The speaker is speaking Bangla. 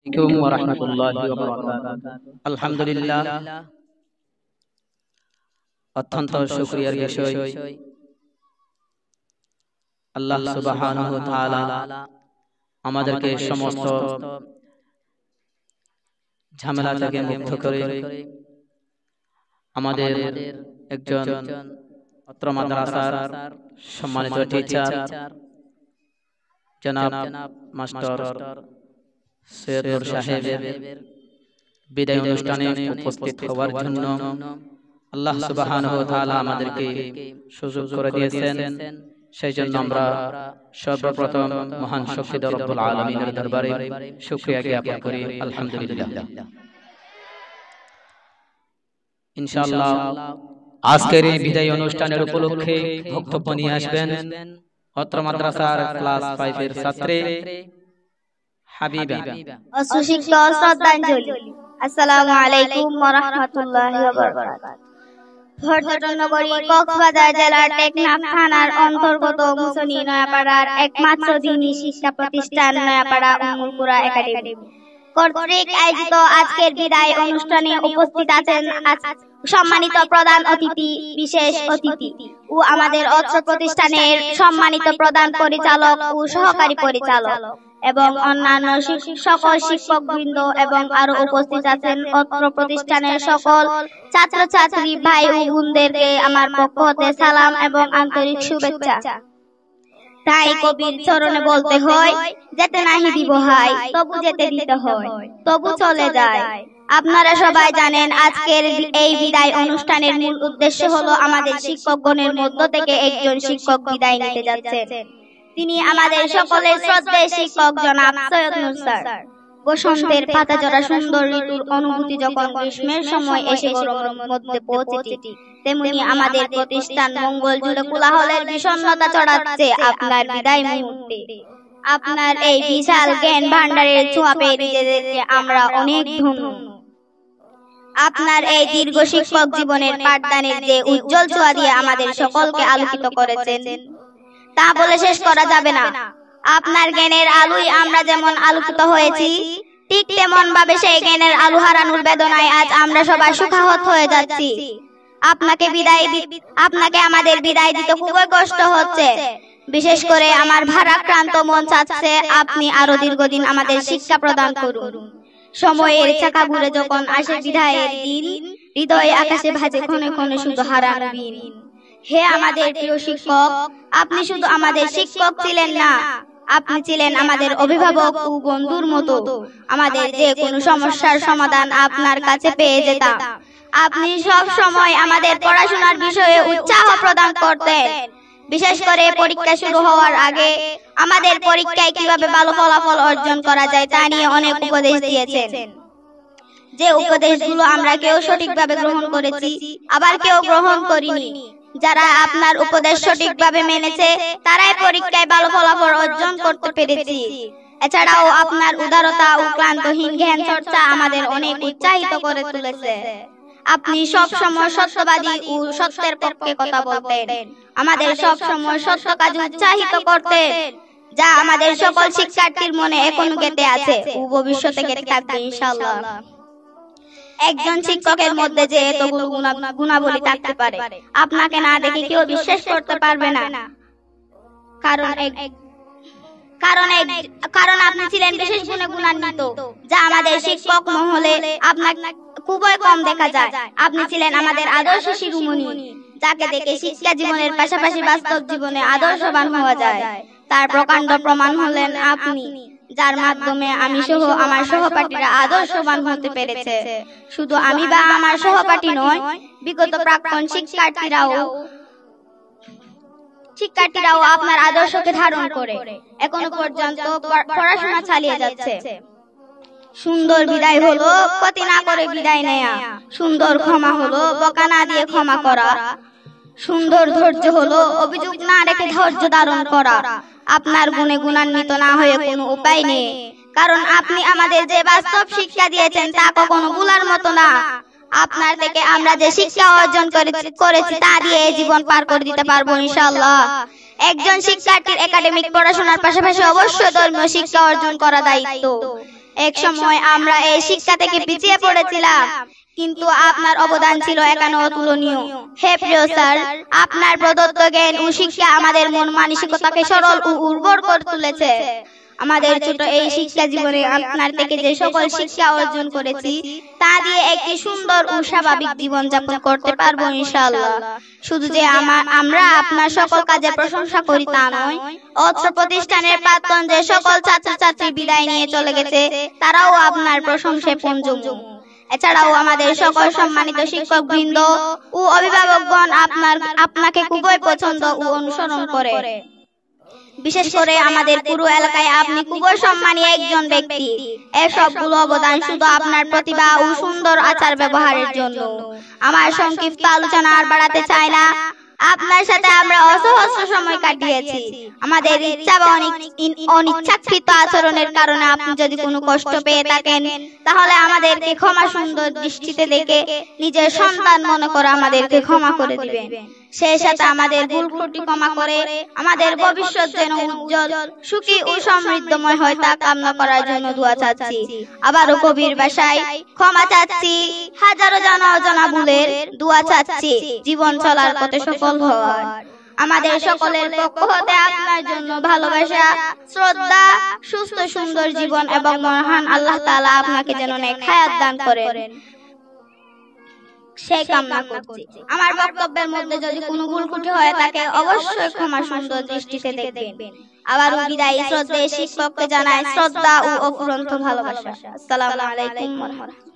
আলাইকুম ওয়া রাহমাতুল্লাহি ওয়া বারাকাতুহু। আলহামদুলিল্লাহ, অত্যন্ত শুকরিয়ার বিষয় আল্লাহ সুবহানাহু ওয়া তাআলা আমাদেরকে সমস্ত ঝামেলা থেকে মুক্ত করে আমাদের একজন অত্র মাদ্রাসার সম্মানিত টিচার জনাব মাস্টার সৈয়দ নূর সাহেবের বিদায় অনুষ্ঠানে উপস্থিত হওয়ার জন্য আল্লাহ সুবহানাহু ওয়া তাআলা আমাদেরকে সুযোগ করে দিয়েছেন। সেই জন্য আমরা সর্বপ্রথম মহান শক্তিধর রব্বুল আলামিনের দরবারে শুকরিয়া জ্ঞাপন করি। আলহামদুলিল্লাহ। ইনশাআল্লাহ আজকের এই বিদায় অনুষ্ঠানের উপলক্ষে বক্তব্য নিয়ে আসবেন অত্র মাদ্রাসার ক্লাস 5 এর ছাত্রী হাবিবা। সুশিক্ষক শ্রদ্ধাঞ্জলি। আসসালামু আলাইকুম ওয়া রাহমাতুল্লাহি ওয়া বারাকাতুহু। পর্যটন নগরী কক্সবাজার জেলার টেকনাফ থানার অন্তর্গত মুসনি নয়াপাড়ার একমাত্র দ্বীনি শিক্ষা প্রতিষ্ঠান নয়াপাড়া উম্মুল কুরা একাডেমি কর্তৃক আয়োজিত আজকের বিদায় অনুষ্ঠানে উপস্থিত আছেন সম্মানিত প্রধান অতিথি, বিশেষ অতিথি ও আমাদের অত্র প্রতিষ্ঠানের সম্মানিত প্রধান পরিচালক ও সহকারী পরিচালক এবং অন্যান্য সকল শিক্ষকবৃন্দ এবং আরো উপস্থিত আছেন অত্র প্রতিষ্ঠানের সকল ছাত্রছাত্রী ভাই ও বোনদেরকে আমার পক্ষ হতে সালাম এবং আন্তরিক শুভেচ্ছা। তাই কবির চরণে বলতে হয়, যেতে নাহি দিব হাই, তবু যেতে দিতে হয়, তবু চলে যায়। আপনারা সবাই জানেন আজকের এই বিদায় অনুষ্ঠানের মূল উদ্দেশ্য হলো আমাদের শিক্ষকগণের মধ্য থেকে একজন শিক্ষক বিদায় নিতে যাচ্ছেন। তিনি আমাদের সকলের শ্রদ্ধেয় শিক্ষক জনাব সৈয়দ নূর স্যার। বসন্তের পাতাঝরা সুন্দর ঋতুর অনুভূতি যখন গ্রীষ্মের সময় এসে গরমের মধ্যে পৌঁছেছে, তেমনি আমাদের প্রতিষ্ঠান মঙ্গল জুড়ে কোলাহলের বিষণ্ণতা ছড়াচ্ছে আপনার বিদায় মুহূর্তে। আপনার এই বিশাল জ্ঞান ভান্ডারের ছোঁয়া পেয়ে নিজেদেরকে আমরা অনেক ধন্য। আপনার এই দীর্ঘ শিক্ষক জীবনের পাঠদানের যে উজ্জ্বল ছোঁয়া দিয়ে আমাদের সকলকে আলোকিত করেছেন তা বলে শেষ করা যাবে না। আপনার জ্ঞানের আলোয় আমরা যেমন আলোকিত হয়েছি, ঠিক তেমন ভাবে সেই জ্ঞানের আলো হারানোর বেদনায় আজ আমরা সবাই সুখাহত হয়ে যাচ্ছি। আপনাকে আমাদের বিদায় দিতে খুবই কষ্ট হচ্ছে। বিশেষ করে আমার ভারাক্রান্ত মন চাচ্ছে আপনি আরো দীর্ঘদিন আমাদের শিক্ষা প্রদান করুন। সময়ের চাকা ঘুরে যখন আসে বিদায়ের দিন, হৃদয়ে আকাশে ভাজে ক্ষণে ক্ষণে শুধু হারানো দিন। হে আমাদের প্রিয় শিক্ষক, আপনি শুধু আমাদের শিক্ষক ছিলেন না, আপনি ছিলেন আমাদের অভিভাবক ও বন্ধুর মতো। আমাদের যে কোনো সমস্যার সমাধান আপনার কাছে পেয়ে যেতাম। আপনি সব সময় আমাদের পড়াশোনার বিষয়ে উৎসাহ প্রদান করতেন। বিশেষ করে পরীক্ষা শুরু হওয়ার আগে আমাদের পরীক্ষায় কিভাবে ভালো ফলাফল অর্জন করা যায় তা নিয়ে অনেক উপদেশ দিয়েছেন। যে উপদেশগুলো আমরা কেউ সঠিকভাবে গ্রহণ করেছি, আবার কেউ গ্রহণ করিনি। যারা আপনার উপদেশ সঠিকভাবে মেনেছে তারাই পরীক্ষায় ভালো ফলাফল অর্জন করতে পেরেছি। এছাড়াও আপনার উদারতা ও ক্লান্তহীন জ্ঞান চর্চা আমাদের অনেক উৎসাহিত করে তুলেছে। আপনি সব সময় সত্যবাদী ও সত্যের পক্ষে কথা বলতেন, আমাদের সব সময় সত্য কাজে উৎসাহিত করতেন, যা আমাদের সকল শিক্ষার্থীর মনে এখনো গেঁথে আছে ও ভবিষ্যতে গেঁথে থাকবে ইনশাআল্লাহ। একজন শিক্ষকের মধ্যে যে এতগুলো গুণাবলী থাকতে পারে আপনাকে না দেখে কেউ বিশ্বাস করতে পারবে না। কারণ আপনি ছিলেন বিশেষ গুণে গুণান্বিত, যা আমাদের শিক্ষক মহলে আপনাকে খুবই কম দেখা যায়। আপনি ছিলেন আমাদের আদর্শ শিরোমণি, যাকে দেখে শিক্ষা জীবনের পাশাপাশি বাস্তব জীবনে আদর্শবান হওয়া যায়। তার প্রকাণ্ড প্রমাণ হলেন আপনি, যার মাধ্যমে আমি সহ আমার সহপাঠীরা আদর্শবান হতে পেরেছে। শুধু আমি বা আমার সহপাঠী নয়, বিগত প্রাক্তন শিক্ষার্থীরাও আপনার আদর্শকে ধারণ করে এখনো পর্যন্ত পড়াশোনা চালিয়ে যাচ্ছে। সুন্দর বিদায় হলো ক্ষতি না করে বিদায় নেয়া, সুন্দর ক্ষমা হলো বকা না দিয়ে ক্ষমা করা, সুন্দর ধৈর্য হলো অভিযোগ না রেখে ধৈর্য ধারণ করা। আপনার গুণে গুণান্বিত না হয়ে কোনো উপায় নেই, কারণ আপনি আমাদের যে বাস্তব শিক্ষা দিয়েছেন তা কখনো ভুলার মতো না। আপনার থেকে আমরা যে শিক্ষা অর্জন করেছি তা দিয়ে জীবন পার করে দিতে পারবো ইনশাআল্লাহ। একজন শিক্ষার্থীর একাডেমিক পড়াশোনার পাশাপাশি অবশ্যই ধর্মীয় শিক্ষা অর্জন করা দায়িত্ব। এক সময় আমরা এই শিক্ষা থেকে পিছিয়ে পড়েছিলাম, কিন্তু আপনার অবদান ছিল এখানে অতুলনীয়। হে প্রিয় স্যার, আপনার প্রদত্ত জ্ঞান ও শিক্ষা আমাদের মন মানসিকতাকে সরল ও উর্বর করে তুলেছে। আমাদের ছোট এই শিক্ষা জীবনে আপনার থেকে যে সকল শিক্ষা অর্জন করেছি তা দিয়ে একটি সুন্দর ও স্বাভাবিক জীবন যাপন করতে পারবো ইনশাআল্লাহ। শুধু যে আমরা আপনার সকল কাজের প্রশংসা করি তা নয়, অত্র প্রতিষ্ঠানের প্রাক্তন যে সকল ছাত্রছাত্রী বিদায় নিয়ে চলে গেছে তারাও আপনার প্রশংসায় পঞ্জমুখ। এছাড়াও আমাদের সকল সম্মানিত শিক্ষক বৃন্দ ও অভিভাবকগণ আপনাকে খুবই পছন্দ ও অনুসরণ করে। বিশেষ করে আমাদের পুরো এলাকায় আপনি খুবই সম্মানী একজন ব্যক্তি। এর সবগুলো অবদান শুধু আপনার প্রতিভা ও সুন্দর আচার ব্যবহারের জন্য। আমার সংক্ষিপ্ত আলোচনা আর বাড়াতে চাই না। আপনার সাথে আমরা অসহস্র সময় কাটিয়েছি। আমাদের ইচ্ছা বা অনিচ্ছাকৃত আচরণের কারণে আপনি যদি কোনো কষ্ট পেয়ে থাকেন তাহলে আমাদেরকে ক্ষমা সুন্দর দৃষ্টিতে দেখে নিজের সন্তান মনে করে আমাদেরকে ক্ষমা করে দিবেন। সেই সাথে আমাদের ভুল ত্রুটি ক্ষমা করে আমাদের ভবিষ্যৎ যেন উজ্জ্বল, সুখী ও সমৃদ্ধময় হয় তা কামনা করার জন্য দোয়া চাচ্ছি। আবারও কবির ভাষায় ক্ষমা চাচ্ছি, হাজারো জানা অজানা ভুলের দোয়া চাচ্ছি জীবন চলার পথে সফল হওয়ার। আমাদের সকলের পক্ষ হতে আপনার জন্য ভালোবাসা, শ্রদ্ধা, সুস্থ সুন্দর জীবন এবং মহান আল্লাহ তাআলা আপনাকে যেন নেক হায়াত দান করেন সেই কামনা করছি। আমার বক্তব্যের মধ্যে যদি কোনো ভুল ত্রুটি হয়ে থাকে অবশ্যই ক্ষমা সুন্দর দৃষ্টিতে দেখবেন। আবারও বিদায়ী শ্রদ্ধেয় শিক্ষককে জানাই শ্রদ্ধা ও অফুরন্ত ভালোবাসা। আসসালামু আলাইকুম ওয়া রাহমাতুল্লাহ।